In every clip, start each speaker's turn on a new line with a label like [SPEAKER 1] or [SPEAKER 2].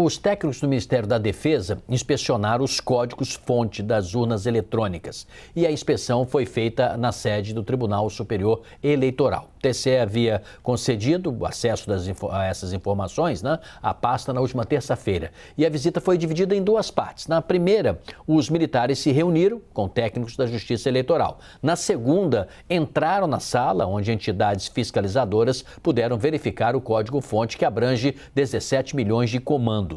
[SPEAKER 1] Os técnicos do Ministério da Defesa inspecionaram os códigos-fonte das urnas eletrônicas e a inspeção foi feita na sede do Tribunal Superior Eleitoral. O TSE havia concedido o acesso a essas informações, à pasta na última terça-feira. E a visita foi dividida em duas partes. Na primeira, os militares se reuniram com técnicos da Justiça Eleitoral. Na segunda, entraram na sala onde entidades fiscalizadoras puderam verificar o código-fonte que abrange 17 milhões de comandos.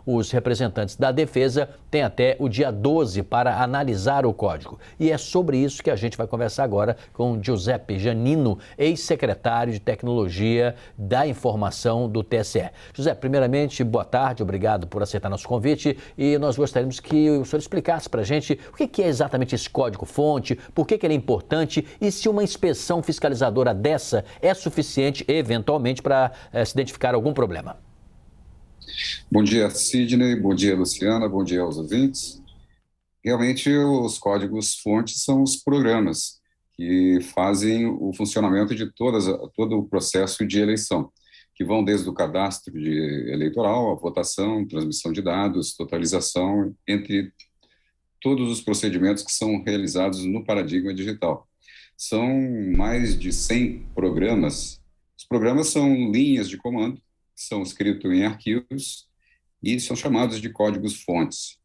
[SPEAKER 1] Os representantes da defesa têm até o dia 12 para analisar o código. E é sobre isso que a gente vai conversar agora com Giuseppe Janino, ex-secretário de Tecnologia da Informação do TSE. José, primeiramente, boa tarde, obrigado por aceitar nosso convite e nós gostaríamos que o senhor explicasse para a gente o que é exatamente esse código-fonte, por que ele é importante e se uma inspeção fiscalizadora dessa é suficiente, eventualmente, para se identificar algum problema.
[SPEAKER 2] Bom dia, Sidney. Bom dia, Luciana. Bom dia aos ouvintes. Realmente, os códigos-fontes são os programas que fazem o funcionamento de todo o processo de eleição, que vão desde o cadastro eleitoral, a votação, transmissão de dados, totalização, entre todos os procedimentos que são realizados no paradigma digital. São mais de 100 programas. Os programas são linhas de comando, são escritos em arquivos e são chamados de códigos-fontes.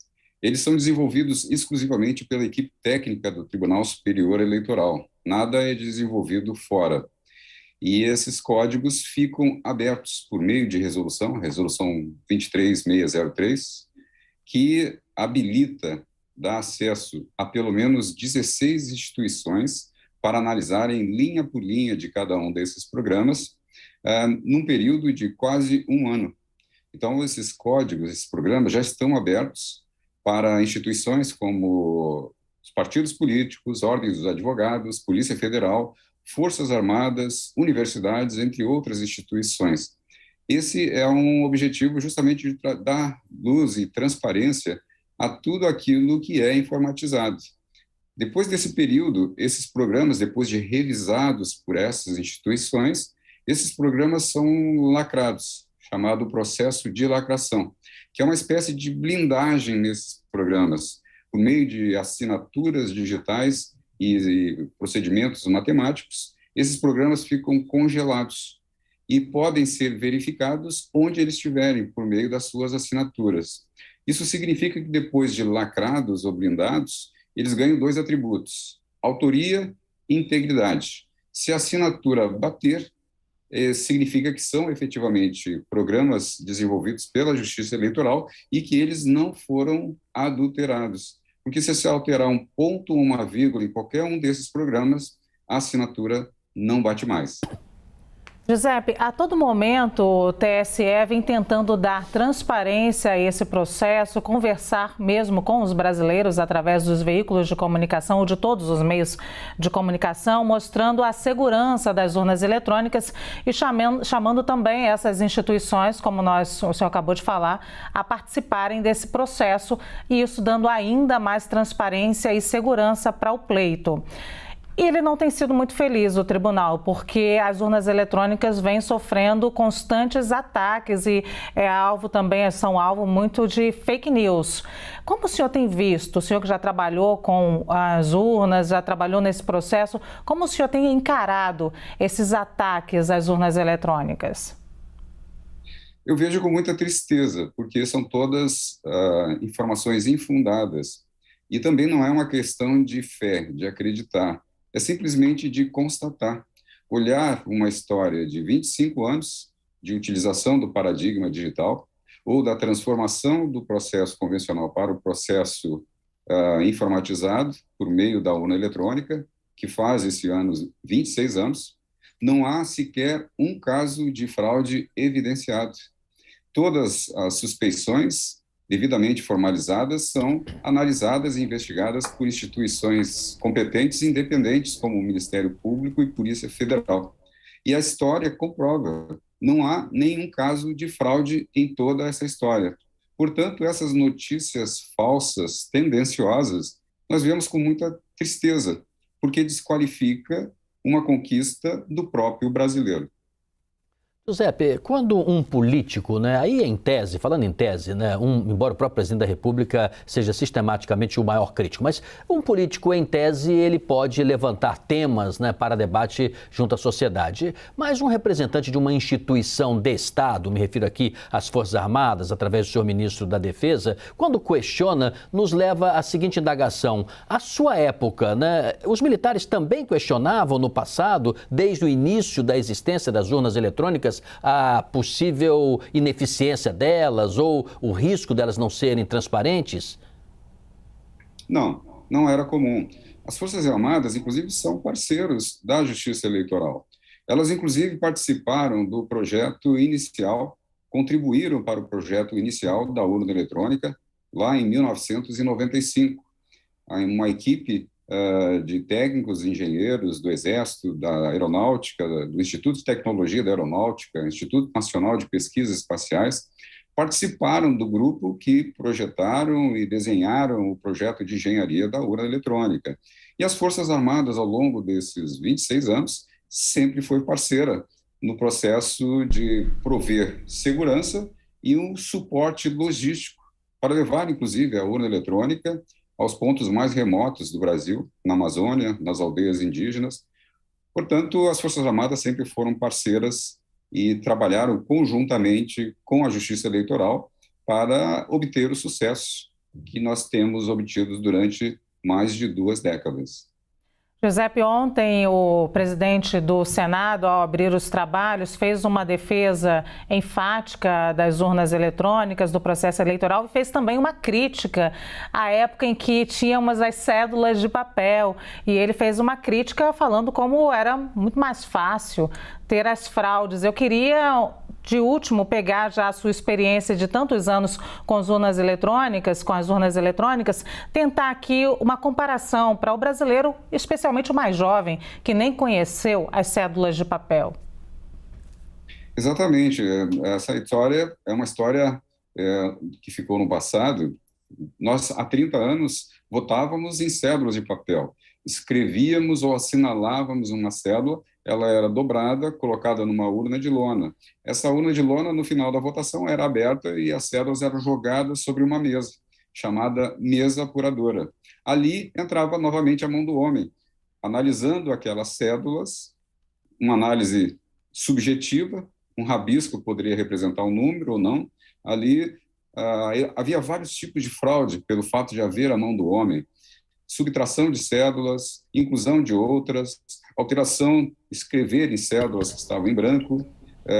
[SPEAKER 2] Eles são desenvolvidos exclusivamente pela equipe técnica do Tribunal Superior Eleitoral. Nada é desenvolvido fora. E esses códigos ficam abertos por meio de resolução, a resolução 23603, que habilita, dá acesso a pelo menos 16 instituições para analisarem linha por linha de cada um desses programas, num período de quase um ano. Então, esses códigos, esses programas já estão abertos para instituições como os partidos políticos, ordens dos advogados, Polícia Federal, Forças Armadas, universidades, entre outras instituições. Esse é um objetivo justamente de dar luz e transparência a tudo aquilo que é informatizado. Depois desse período, esses programas, depois de revisados por essas instituições, esses programas são lacrados, chamado processo de lacração, que é uma espécie de blindagem nesses programas, por meio de assinaturas digitais e procedimentos matemáticos. Esses programas ficam congelados e podem ser verificados onde eles estiverem, por meio das suas assinaturas. Isso significa que depois de lacrados ou blindados, eles ganham dois atributos: autoria e integridade. Se a assinatura bater, significa que são efetivamente programas desenvolvidos pela Justiça Eleitoral e que eles não foram adulterados. Porque se você alterar um ponto ou uma vírgula em qualquer um desses programas, a assinatura não bate mais.
[SPEAKER 3] Giuseppe, a todo momento o TSE vem tentando dar transparência a esse processo, conversar mesmo com os brasileiros através dos veículos de comunicação ou de todos os meios de comunicação, mostrando a segurança das urnas eletrônicas e chamando também essas instituições, como o senhor acabou de falar, a participarem desse processo e isso dando ainda mais transparência e segurança para o pleito. E ele não tem sido muito feliz, o tribunal, porque as urnas eletrônicas vêm sofrendo constantes ataques e são alvo muito de fake news. Como o senhor tem visto, o senhor que já trabalhou com as urnas, já trabalhou nesse processo, como o senhor tem encarado esses ataques às urnas eletrônicas?
[SPEAKER 2] Eu vejo com muita tristeza, porque são todas informações infundadas. E também não é uma questão de fé, de acreditar. É simplesmente de constatar, olhar uma história de 25 anos de utilização do paradigma digital ou da transformação do processo convencional para o processo informatizado por meio da urna eletrônica, que faz esse ano 26 anos, não há sequer um caso de fraude evidenciado. Todas as suspeições devidamente formalizadas são analisadas e investigadas por instituições competentes e independentes, como o Ministério Público e Polícia Federal. E a história comprova, não há nenhum caso de fraude em toda essa história. Portanto, essas notícias falsas, tendenciosas, nós vemos com muita tristeza, porque desqualifica uma conquista do próprio brasileiro.
[SPEAKER 1] Giuseppe, quando um político, aí em tese, falando em tese, embora o próprio presidente da República seja sistematicamente o maior crítico, mas um político em tese ele pode levantar temas, para debate junto à sociedade, mas um representante de uma instituição de Estado, me refiro aqui às Forças Armadas, através do senhor ministro da Defesa, quando questiona, nos leva à seguinte indagação: à sua época, os militares também questionavam no passado, desde o início da existência das urnas eletrônicas, a possível ineficiência delas ou o risco delas não serem transparentes?
[SPEAKER 2] Não era comum. As Forças Armadas, inclusive, são parceiros da Justiça Eleitoral. Elas, inclusive, participaram do projeto inicial, contribuíram para o projeto inicial da urna eletrônica, lá em 1995. Uma equipe de técnicos e engenheiros do Exército, da Aeronáutica, do Instituto de Tecnologia da Aeronáutica, Instituto Nacional de Pesquisas Espaciais, participaram do grupo que projetaram e desenharam o projeto de engenharia da urna eletrônica. E as Forças Armadas, ao longo desses 26 anos, sempre foi parceira no processo de prover segurança e um suporte logístico para levar, inclusive, a urna eletrônica aos pontos mais remotos do Brasil, na Amazônia, nas aldeias indígenas. Portanto, as Forças Armadas sempre foram parceiras e trabalharam conjuntamente com a Justiça Eleitoral para obter o sucesso que nós temos obtido durante mais de 2 décadas.
[SPEAKER 3] Giuseppe, ontem o presidente do Senado, ao abrir os trabalhos, fez uma defesa enfática das urnas eletrônicas, do processo eleitoral, e fez também uma crítica à época em que tínhamos as cédulas de papel. E ele fez uma crítica falando como era muito mais fácil ter as fraudes. Eu queria, de último, pegar já a sua experiência de tantos anos com as urnas eletrônicas, tentar aqui uma comparação para o brasileiro, especialmente o mais jovem, que nem conheceu as cédulas de papel.
[SPEAKER 2] Exatamente. Essa história é uma história que ficou no passado. Nós, há 30 anos, votávamos em cédulas de papel. Escrevíamos ou assinalávamos uma cédula, ela era dobrada, colocada numa urna de lona. Essa urna de lona, no final da votação, era aberta e as cédulas eram jogadas sobre uma mesa, chamada mesa apuradora. Ali entrava novamente a mão do homem, analisando aquelas cédulas, uma análise subjetiva, um rabisco poderia representar um número ou não. Ali havia vários tipos de fraude pelo fato de haver a mão do homem. Subtração de cédulas, inclusão de outras, alteração, escrever em cédulas que estavam em branco,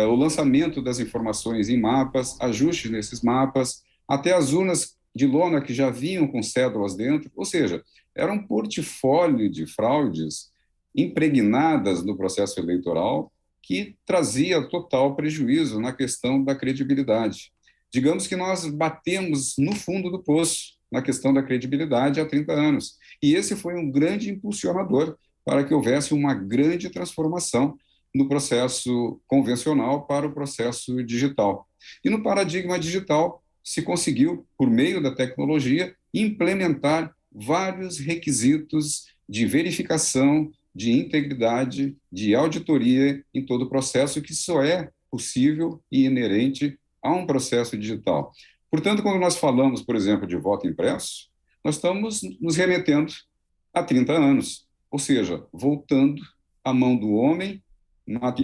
[SPEAKER 2] o lançamento das informações em mapas, ajustes nesses mapas, até as urnas de lona que já vinham com cédulas dentro, ou seja, era um portfólio de fraudes impregnadas no processo eleitoral que trazia total prejuízo na questão da credibilidade. Digamos que nós batemos no fundo do poço na questão da credibilidade há 30 anos. E esse foi um grande impulsionador para que houvesse uma grande transformação no processo convencional para o processo digital. E no paradigma digital se conseguiu, por meio da tecnologia, implementar vários requisitos de verificação, de integridade, de auditoria em todo o processo, que só é possível e inerente a um processo digital. Portanto, quando nós falamos, por exemplo, de voto impresso, nós estamos nos remetendo a 30 anos, ou seja, voltando à mão do homem,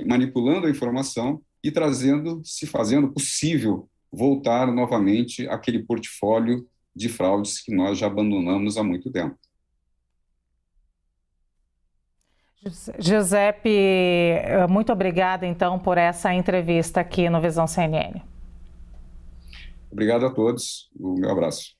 [SPEAKER 2] manipulando a informação e fazendo possível voltar novamente àquele portfólio de fraudes que nós já abandonamos há muito tempo.
[SPEAKER 3] Giuseppe, muito obrigada, então, por essa entrevista aqui no Visão CNN.
[SPEAKER 2] Obrigado a todos. O meu abraço.